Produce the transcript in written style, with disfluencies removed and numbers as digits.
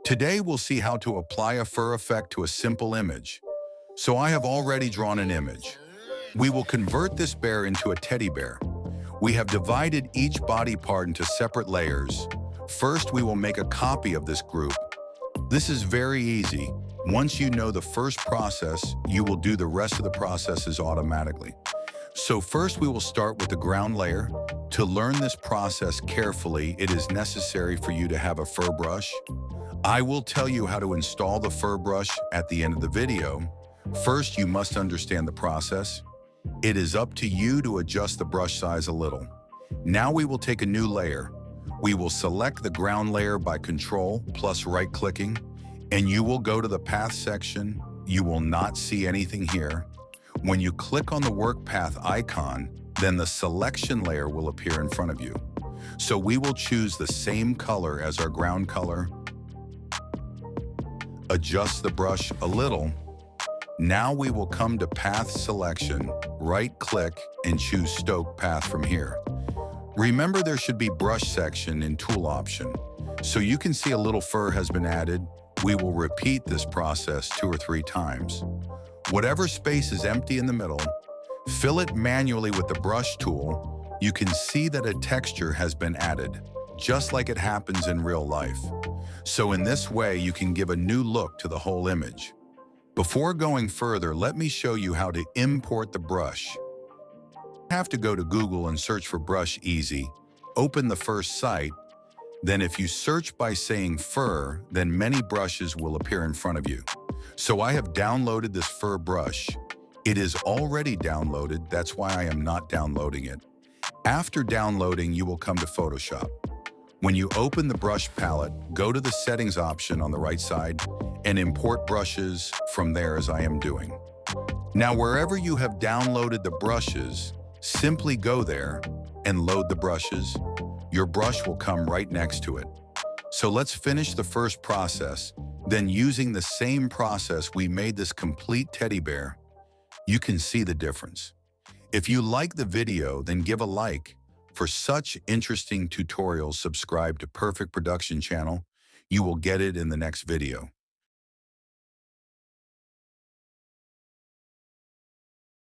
Today we'll see how to apply a fur effect to a simple image. So I have already drawn an image. We will convert this bear into a teddy bear. We have divided each body part into separate layers. First, we will make a copy of this group. This is very easy. Once you know the first process, you will do the rest of the processes automatically. So first we will start with the ground layer. To learn this process carefully, it is necessary for you to have a fur brush. I will tell you how to install the fur brush at the end of the video. First, you must understand the process. It is up to you to adjust the brush size a little. Now we will take a new layer. We will select the ground layer by Control plus right-clicking, and you will go to the path section. You will not see anything here. When you click on the work path icon, then the selection layer will appear in front of you. So we will choose the same color as our ground color. Adjust the brush a little. Now we will come to path selection, right-click, and choose Stoke Path from here. Remember, there should be brush section in tool option. So you can see a little fur has been added. We will repeat this process 2 or 3 times. Whatever space is empty in the middle, fill it manually with the brush tool. You can see that a texture has been added, just like it happens in real life. So in this way, you can give a new look to the whole image. Before going further, let me show you how to import the brush. You have to go to Google and search for Brush Easy. Open the first site. Then if you search by saying fur, then many brushes will appear in front of you. So I have downloaded this fur brush. It is already downloaded, that's why I am not downloading it. After downloading, you will come to Photoshop. When you open the brush palette, go to the settings option on the right side and import brushes from there as I am doing. Now wherever you have downloaded the brushes, simply go there and load the brushes. Your brush will come right next to it. So let's finish the first process. Then using the same process, we made this complete teddy bear. You can see the difference. If you like the video, then give a like. For such interesting tutorials, subscribe to Perfect Production channel. You will get it in the next video.